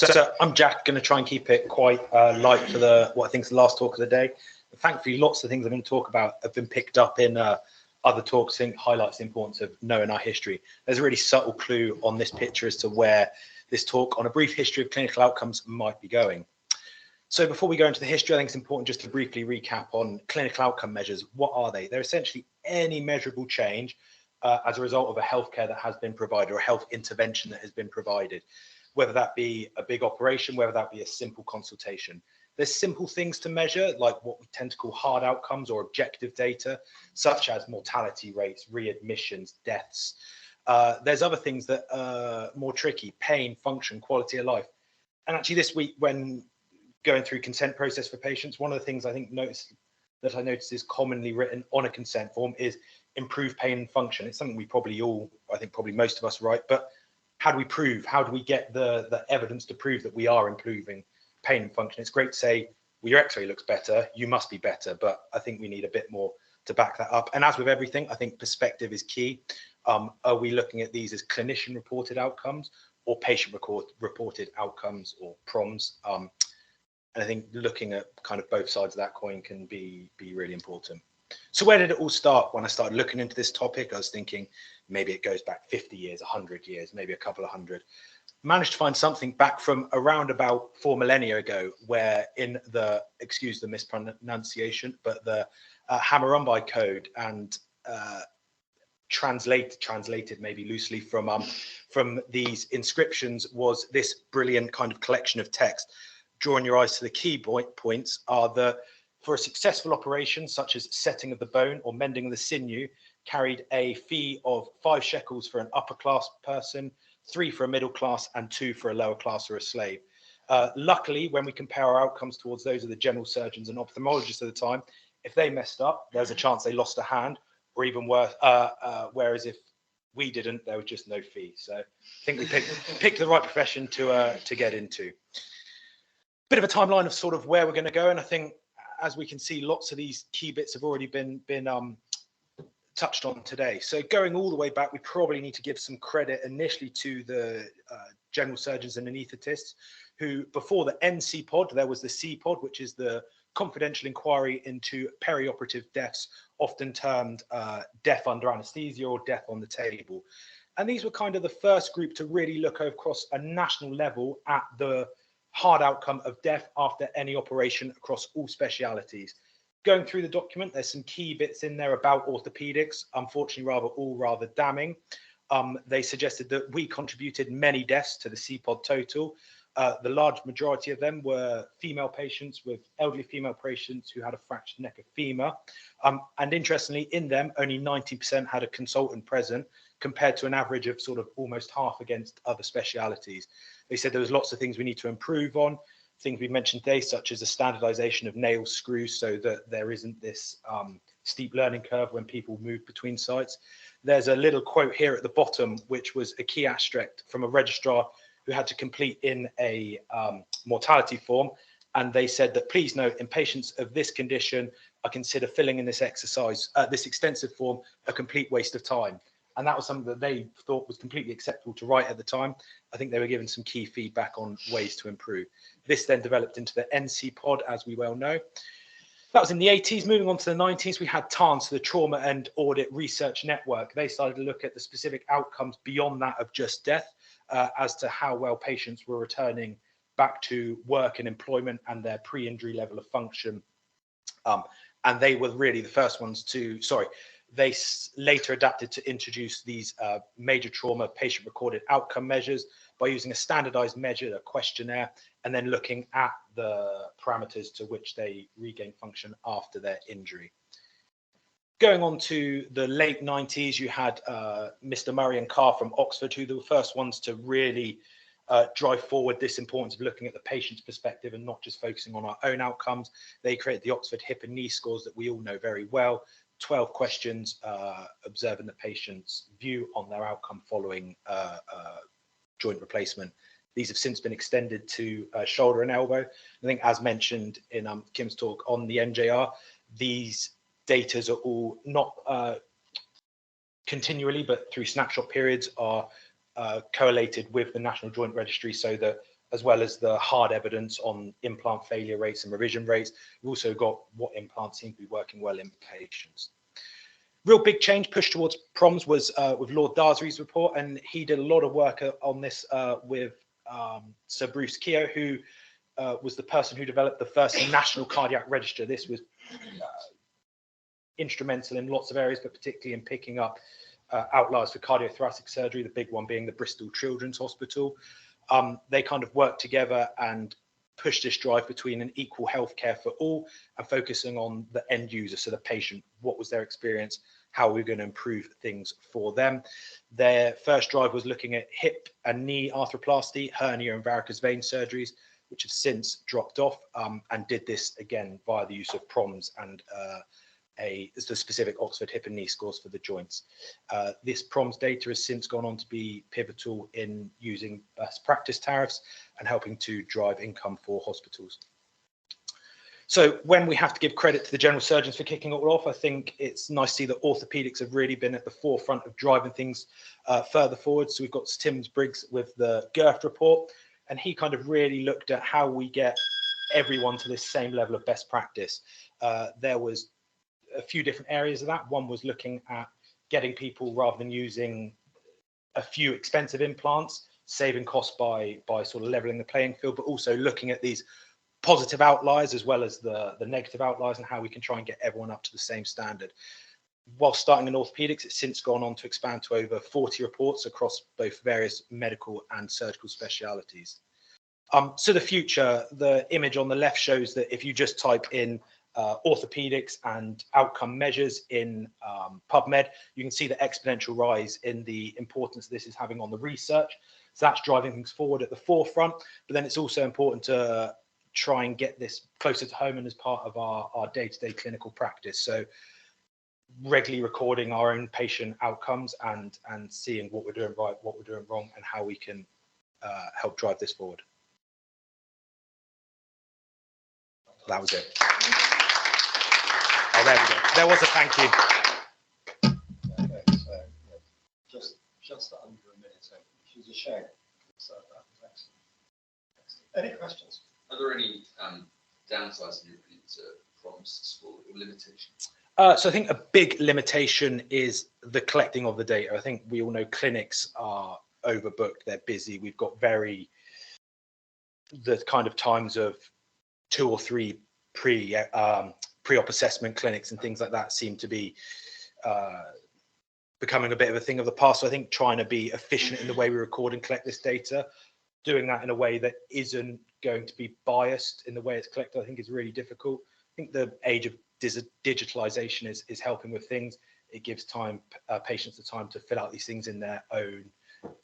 So I'm Jack, going to try and keep it quite light for what I think is the last talk of the day. Thankfully, lots of things I'm going to talk about have been picked up in other talks. I think highlights the importance of knowing our history. There's a really subtle clue on this picture as to where this talk on a brief history of clinical outcomes might be going. So before we go into the history, I think it's important just to briefly recap on clinical outcome measures. What are they? They're essentially any measurable change as a result of a healthcare that has been provided or a health intervention that has been provided, whether that be a big operation, whether that be a simple consultation. There's simple things to measure, like what we tend to call hard outcomes or objective data, such as mortality rates, readmissions, deaths. There's other things that are more tricky: pain, function, quality of life. And actually this week, when going through consent process for patients, one of the things I noticed is commonly written on a consent form is improve pain and function. It's something we probably all, probably most of us write, but how do we prove? How do we get the evidence to prove that we are improving pain and function? It's great to say, well, your x-ray looks better, you must be better, but I think we need a bit more to back that up. And as with everything, I think perspective is key. Are we looking at these as clinician reported outcomes or patient reported outcomes or PROMs? And I think looking at kind of both sides of that coin can be really important. So where did it all start? When I started looking into this topic, I was thinking maybe it goes back 50 years, 100 years, maybe a couple of hundred. Managed to find something back from around about 4 millennia ago, where in the, excuse the mispronunciation, but the Hammurabi Code and translated maybe loosely from these inscriptions was this brilliant kind of collection of text. Drawing your eyes to the key points are for a successful operation, such as setting of the bone or mending of the sinew, carried a fee of 5 shekels for an upper class person, 3 for a middle class, and 2 for a lower class or a slave. Luckily, when we compare our outcomes towards those of the general surgeons and ophthalmologists at the time, if they messed up, there's a chance they lost a hand, or even worse, whereas if we didn't, there was just no fee. So I think we picked the right profession to get into. Bit of a timeline of sort of where we're going to go, and I think, as we can see, lots of these key bits have already been touched on today. So going all the way back, we probably need to give some credit initially to the general surgeons and anaesthetists, who before the NC pod, there was the C pod, which is the confidential inquiry into perioperative deaths, often termed death under anaesthesia or death on the table. And these were kind of the first group to really look across a national level at the hard outcome of death after any operation across all specialities. Going through the document, there's some key bits in there about orthopedics, unfortunately rather damning. They suggested that we contributed many deaths to the CPOD total. The large majority of them were female patients, with elderly female patients who had a fractured neck of femur. And interestingly, in them, only 90% had a consultant present, compared to an average of sort of almost half against other specialities. They said there was lots of things we need to improve on, things we mentioned today, such as the standardization of nail screws so that there isn't this steep learning curve when people move between sites. There's a little quote here at the bottom, which was a key aspect from a registrar who had to complete in a mortality form. And they said that, please note, in patients of this condition, I consider filling in this exercise, this extensive form, a complete waste of time. And that was something that they thought was completely acceptable to write at the time. I think they were given some key feedback on ways to improve. This then developed into the NC pod, as we well know. That was in the 80s. Moving on to the 90s, we had TANS, the Trauma and Audit Research Network. They started to look at the specific outcomes beyond that of just death, as to how well patients were returning back to work and employment and their pre-injury level of function. And they were really the first ones to, they later adapted to introduce these major trauma patient recorded outcome measures by using a standardized measure, a questionnaire, and then looking at the parameters to which they regain function after their injury. Going on to the late 90s, you had Mr. Murray and Carr from Oxford, who were the first ones to really drive forward this importance of looking at the patient's perspective and not just focusing on our own outcomes. They created the Oxford hip and knee scores that we all know very well. 12 questions observing the patient's view on their outcome following joint replacement. These have since been extended to shoulder and elbow. I think, as mentioned in Kim's talk on the NJR, these datas are all not continually, but through snapshot periods are correlated with the National Joint Registry, so that as well as the hard evidence on implant failure rates and revision rates. We've also got what implants seem to be working well in patients. Real big change push towards PROMs was with Lord Darzary's report, and he did a lot of work on this with Sir Bruce Keogh, who was the person who developed the first national cardiac register. This was instrumental in lots of areas, but particularly in picking up outliers for cardiothoracic surgery, the big one being the Bristol Children's Hospital. They kind of worked together and pushed this drive between an equal healthcare for all and focusing on the end user, so the patient. What was their experience? How are we going to improve things for them? Their first drive was looking at hip and knee arthroplasty, hernia and varicose vein surgeries, which have since dropped off, and did this again via the use of PROMs and the specific Oxford hip and knee scores for the joints. This PROMs data has since gone on to be pivotal in using best practice tariffs and helping to drive income for hospitals. So when we have to give credit to the general surgeons for kicking it all off, I think it's nice to see that orthopedics have really been at the forefront of driving things further forward. So we've got Tim Briggs with the Girth report, and he kind of really looked at how we get everyone to this same level of best practice. There was a few different areas of that. One was looking at getting people, rather than using a few expensive implants, saving costs by sort of leveling the playing field, but also looking at these positive outliers as well as the negative outliers and how we can try and get everyone up to the same standard. While starting in orthopedics, it's since gone on to expand to over 40 reports across both various medical and surgical specialities. So the future, the image on the left shows that if you just type in orthopedics and outcome measures in PubMed, you can see the exponential rise in the importance this is having on the research. So that's driving things forward at the forefront, but then it's also important to try and get this closer to home and as part of our day-to-day clinical practice. So regularly recording our own patient outcomes and seeing what we're doing right, what we're doing wrong, and how we can help drive this forward. That was it. Oh, there we go. There was a thank you. Okay, so just under a minute, which is a shame. So that was excellent. Any questions? Are there any downsides in your opinion to PROMs score or limitations? So I think a big limitation is the collecting of the data. I think we all know clinics are overbooked, they're busy. We've got the kind of times of 2 or 3 pre-op assessment clinics and things like that seem to be becoming a bit of a thing of the past. So I think trying to be efficient in the way we record and collect this data, doing that in a way that isn't going to be biased in the way it's collected, I think is really difficult. I think the age of digitalization is helping with things. It gives patients the time to fill out these things in their own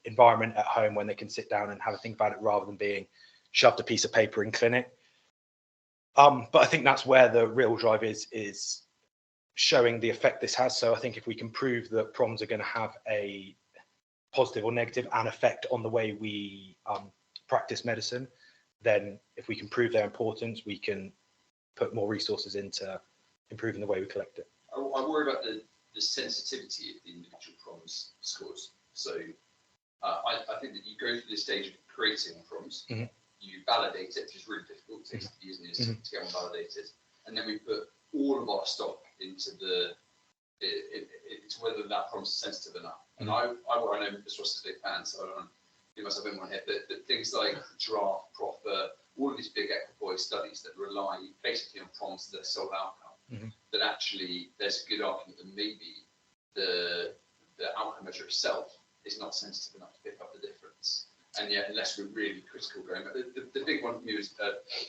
environment at home when they can sit down and have a think about it rather than being shoved a piece of paper in clinic. But I think that's where the real drive is showing the effect this has. So I think if we can prove that PROMs are going to have a positive or negative an effect on the way we practice medicine, then if we can prove their importance, we can put more resources into improving the way we collect it. I worry about the sensitivity of the individual PROMs scores. So I think that you go through the stage of creating PROMs, you validate it, which is really difficult. It takes years and years to get one validated, and then we put all of our stock into it's whether that PROMs is sensitive enough. And I know Mr. Ross is a big fan, so I don't want to do myself in one here, but things like Draft, Proffer, all of these big equipoise studies that rely basically on PROMs as their sole outcome, that actually there's a good argument that maybe the outcome measure itself is not sensitive enough to pick up the difference. And yet, unless we're really critical going back, the big one for me was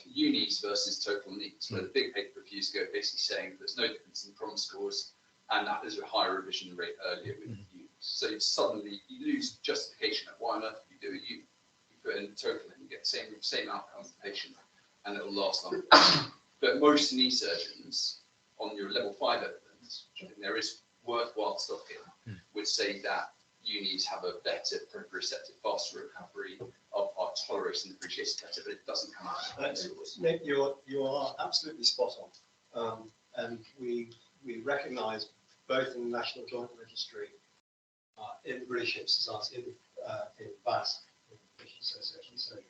unis versus total needs, where the big paper reviews go basically saying there's no difference in PROM scores, and that there's a higher revision rate earlier with unis. So you lose justification of why on earth you do a uni. You put in total and you get the same outcome for the patient, and it'll last longer. But most knee surgeons, on your level 5 evidence, which I think there is worthwhile stuff in, would say that unis have a better proprioceptive, faster recovery, are tolerated and appreciated better, but it doesn't come out of scores. Nick, you are absolutely spot on, and we recognise both in the National Joint Registry, in the British Hip Society, in BASC, in the British Association of Surgery,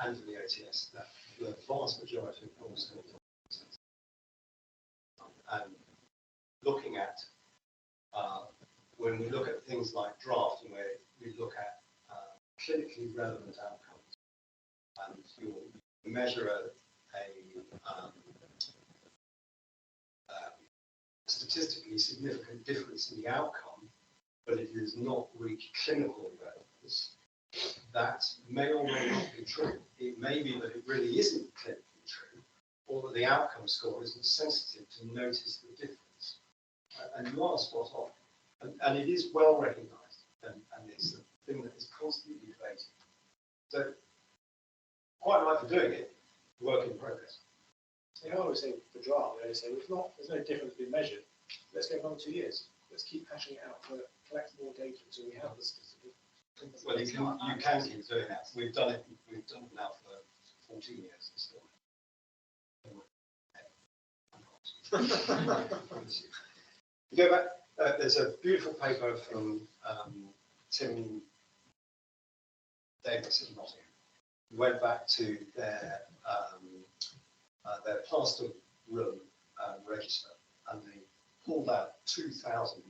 and for the OTS, that the vast majority of calls and looking at when we look at things like drafting, where we look at clinically relevant outcomes, and you measure a statistically significant difference in the outcome, but it is not reached clinical relevance. That may or may not be true. It may be that it really isn't clinically true, or that the outcome score isn't sensitive to notice the difference. And you are spot on. And it is well recognised, and it's a thing that is constantly debated. So, quite right for doing it, work in progress. So I always say for draft, they say there's no difference being measured. Let's go on 2 years. Let's keep hashing it out, collect more data until we have the specific. Well, you can keep doing that. We've done it now for 14 years. Still. You go back. There's a beautiful paper from Tim Davis in Nottingham. We went back to their plaster room register, and they pulled out 2,000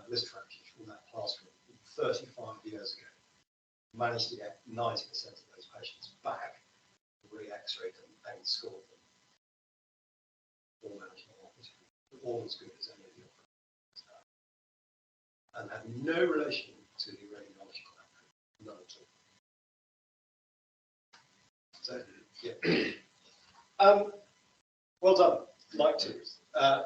list fractures from that plaster room 35 years ago. Managed to get 90% of those patients back, re-x-rayed them and scored them. All manageable, all as good as any of the operators. And had no relation to the radiological outcome, none at all. So, yeah. Well done. Like to. I'm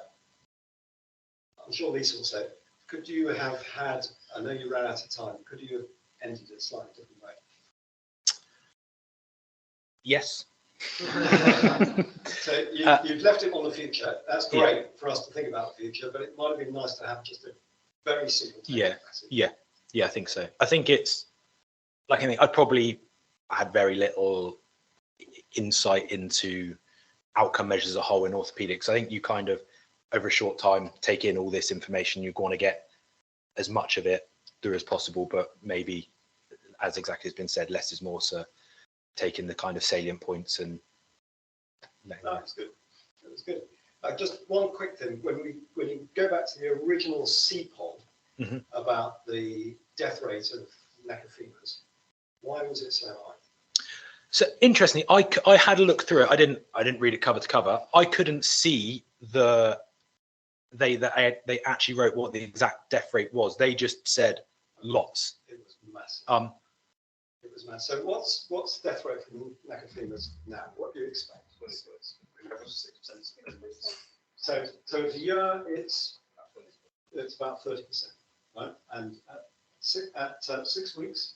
sure Lisa will say, could you have had, I know you ran out of time, could you have ended it a slightly different way? Yes. So you've left it on the future. That's great for us to think about the future, but it might have been nice to have just a very simple message. Yeah, I think so. I think it's like I had very little insight into outcome measures as a whole in orthopedics. I think you kind of, over a short time, take in all this information. You want to get as much of it through as possible, but maybe, as exactly has been said, less is more. So taking the kind of salient points and That's good. That was good. Just one quick thing: when you go back to the original CPOD about the death rate of neck of femurs, why was it so high? So interestingly, I had a look through it. I didn't read it cover to cover. I couldn't see they actually wrote what the exact death rate was. They just said lots. It was massive. It was massive. So what's death rate for neck of femurs now? What do you expect? So for a year, it's about 30%, right? And at 6 weeks,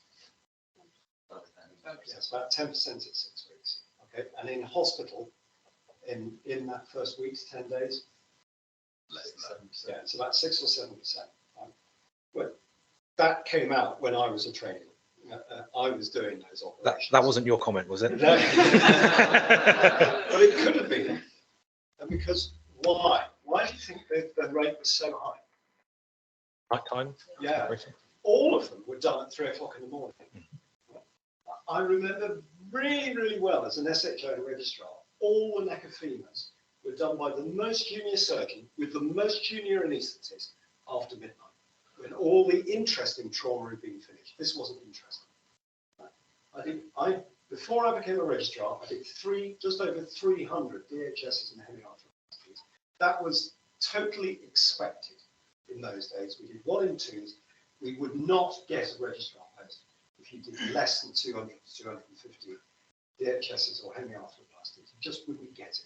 it's about 10% at 6 weeks. Okay, and in hospital, in that first week, 10 days, yeah, it's about 6 or 7%. Right? But that came out when I was a trainee. I was doing those operations. That wasn't your comment, was it? No. But it could have been. And because why? Why do you think the rate was so high? Right time? Yeah. All of them were done at 3 o'clock in the morning. I remember really, really well as an SHO registrar, all the neck of femurs were done by the most junior surgeon with the most junior anaesthetist after midnight, when all the interesting trauma had been finished. This wasn't interesting. Before I became a registrar, I did just over 300 DHSs and hemiarthroplasties. That was totally expected in those days. We did 1 in 2s. We would not get a registrar post if you did less than 200 to 250 DHSs or hemiarthroplasties. You just wouldn't get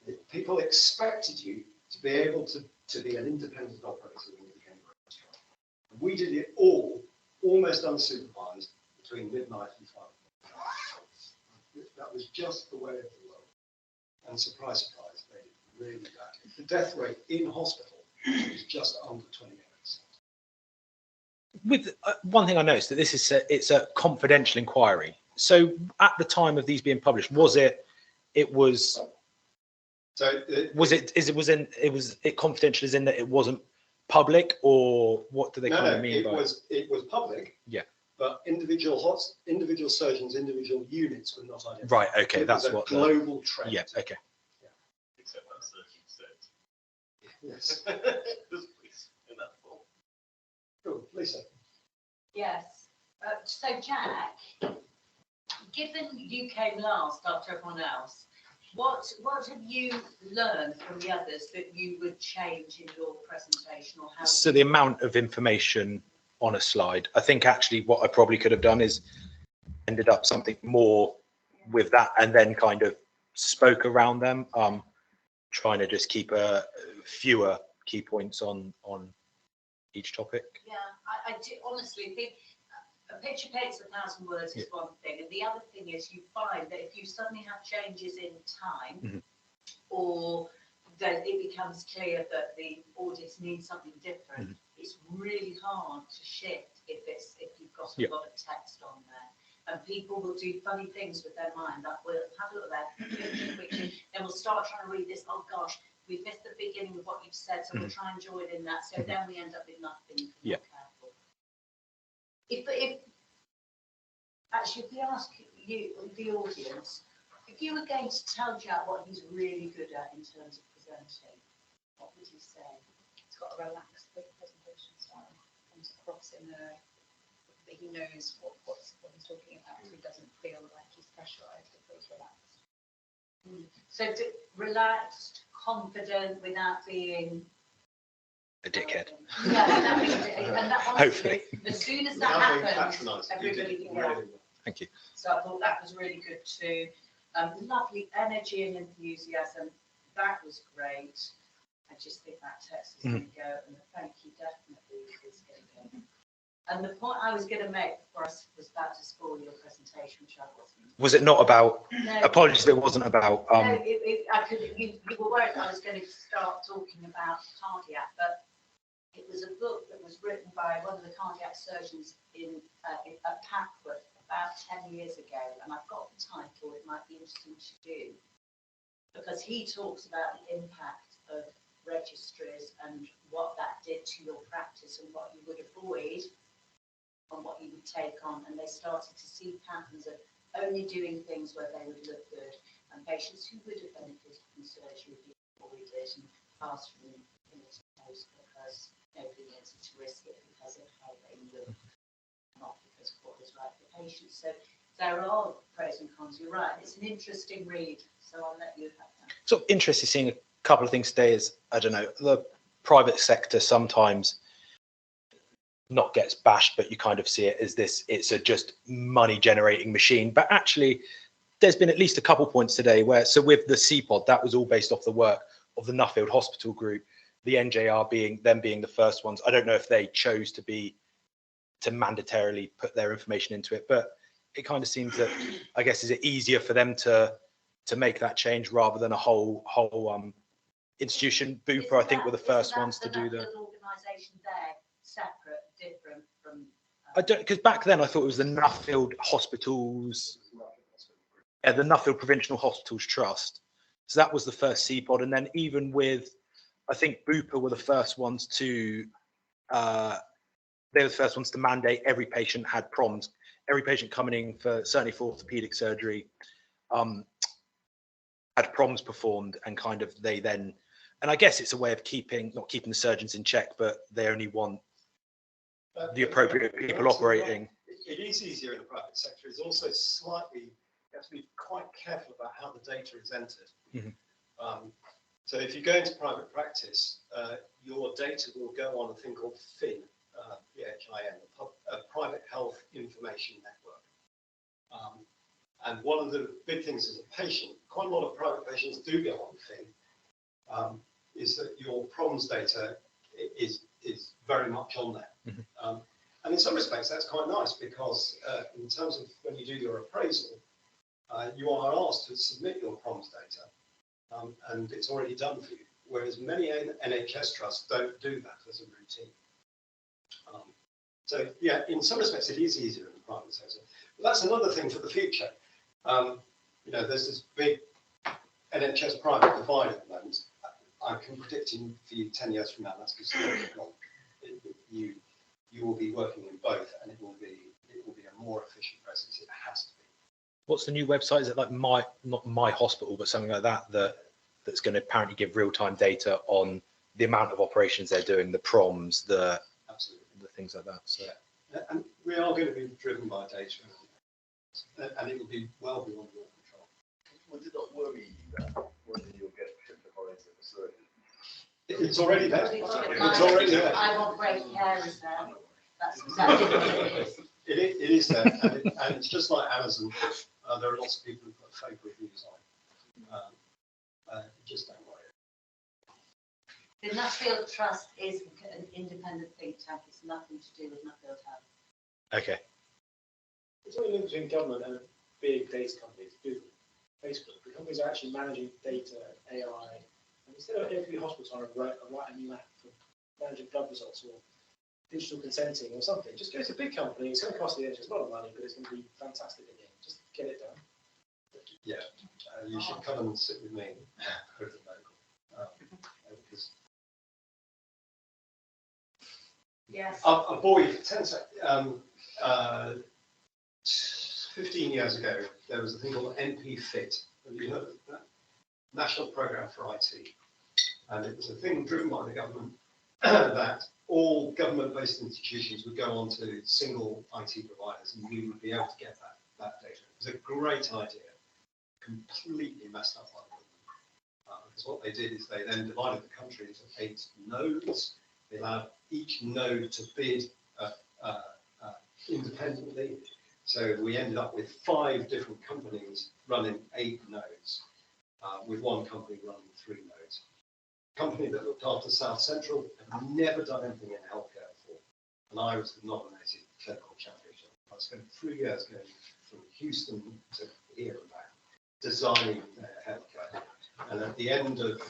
it. People expected you to be able to be an independent operator when you became a registrar. We did it all, almost unsupervised, between midnight and 5 o'clock. That was just the way of the world. And surprise, surprise, they did really bad. The death rate in hospital was just under 28%. With one thing I noticed that it's a confidential inquiry. So at the time of these being published, was it confidential as in that it wasn't public, or what do they kind of mean by it was public. Yeah. but individual surgeons, individual units were not identified. Right. Okay. It That's was a what. global trend. Yeah. Okay. Except that surgeon said. Yes. Please, in that form. Cool. Lisa. Yes. So Jack, given you came last after everyone else, what have you learned from the others that you would change in your presentation, or how? So the amount of information on a slide, I think actually what I probably could have done is ended up something more with that, and then kind of spoke around them. Trying to just keep fewer key points on each topic. Yeah, I do honestly think a picture paints 1,000 words is one thing, and the other thing is you find that if you suddenly have changes in time, or that it becomes clear that the audience needs something different, it's really hard to shift if you've got a lot of text on there. And people will do funny things with their mind. That will have a look at that quickly, then we'll start trying to read this. Oh gosh, we missed the beginning of what you've said, so we'll try and join in that. So then we end up with nothing. Yeah. Careful. If actually, if we ask you, the audience, if you were going to tell Jack what he's really good at in terms of presenting, what would you say? He's got a relaxed presentation style, comes across in a that he knows what he's talking about, so he doesn't feel like he's pressurised, he feels relaxed. So relaxed, confident, without being A dickhead. Yeah, and that honestly, Hopefully. as soon as that Without being happens, patronising, you did everybody it yeah. really well. Thank you. So I thought that was really good too. Lovely energy and enthusiasm. That was great. I just think that text is going to go, and the thank you definitely is going to go. And the point I was going to make before I was about to spoil your presentation, which I wasn't. Was it not about? No, Apologies if it wasn't about. no, you were worried I was going to start talking about cardiac, but it was a book that was written by one of the cardiac surgeons at Packworth about 10 years ago, and I've got the title. It might be interesting to do, because he talks about the impact of registries and what that did to your practice and what you would avoid and what you would take on. And they started to see patterns of only doing things where they would look good, and patients who would have benefited from surgery would be avoided and passed from because nobody wanted to risk it because of how they look, not because of what was right for patients. So there are pros and cons. You're right. It's an interesting read, so I'll let you have that. Sort of interested seeing a couple of things today. Is I don't know, the private sector sometimes not gets bashed, but you kind of see it as this. It's a just money generating machine. But actually, there's been at least a couple points today where, so with the CPOD, that was all based off the work of the Nuffield Hospital Group. The NJR being the first ones. I don't know if they chose to mandatorily put their information into it, but it kind of seems that, I guess, is it easier for them to make that change rather than a whole institution? Bupa, I think, were the first ones to do that. Organisation there separate, different from. I don't, because back then I thought it was the Nuffield Hospitals, the Nuffield Provincial Hospitals Trust. So that was the first CPOD, and then even with, I think Bupa were the first ones to, mandate every patient had PROMs. Every patient coming in certainly for orthopedic surgery, had PROMs performed, and kind of they then, and I guess it's a way of not keeping the surgeons in check, but they only want the appropriate people operating. It is easier in the private sector. It's also slightly, you have to be quite careful about how the data is entered. So if you go into private practice, your data will go on a thing called PHIN, PHIN, a Private Health Information Network. And one of the big things as a patient, quite a lot of private patients do go on PHIN, is that your PROMS data is very much on there. And in some respects, that's quite nice, because in terms of when you do your appraisal, you are asked to submit your PROMS data. And it's already done for you, whereas many NHS trusts don't do that as a routine. So yeah, in some respects it is easier in the private sector. But that's another thing for the future. There's this big NHS private divide at the moment. I can predict for you 10 years from now, that's because you will be working in both, and it will be it will be a more efficient process. It has to be. What's the new website? Is it like not my hospital, but something like that, that's going to apparently give real-time data on the amount of operations they're doing, the proms, Absolutely. the things like that. So And we are going to be driven by data, and it will be well beyond your control. Would it not worry you that one day you'll get triple into the surgery? It's already there. It's I already there. want great carers there. That's exactly what it is. It is there, and it's just like Amazon. There are lots of people who put fake reviews on. Just don't worry. The Nuffield Trust is an independent think tank. It's nothing to do with Nuffield Health. okay, It's only link between government and big data companies, Google, Facebook. The companies are actually managing data, AI, and instead of every hospital trying to write a new app for managing blood results or digital consenting or something, just go to a big company. It's going to cost the NHS a lot of money, but it's going to be fantastic again. Just get it done. Yeah, you should come and sit with me over the medical, because Yes. a boy 15 years ago, there was a thing called NP Fit. Have you heard of that? National Programme for IT. And it was a thing driven by the government that all government-based institutions would go on to single IT providers, and we would be able to get that data. It was a great idea, completely messed up by the government. Because what they did is they then divided the country into 8 nodes. They allowed each node to bid independently. So we ended up with 5 different companies running 8 nodes, with one company running 3 nodes. The company that looked after South Central had never done anything in healthcare before, and I was the nominated clinical championship. I spent 3 years going from Houston to here and back, designing their healthcare. And at the end of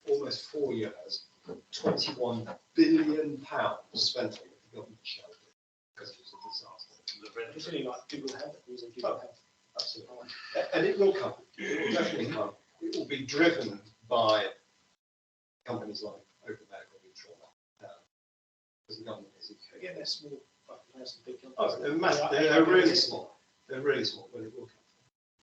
almost 4 years, £21 billion spent on it, the government shelved it because it was a disaster. It's really like Google Health, using Google Health. Absolutely. And it will come. It will definitely come. It will be driven by companies like Open Medical and Trauma, because the government is Again, they're small, but there's some big Oh, companies. they're massive. They're really small. They're really small, but it will come.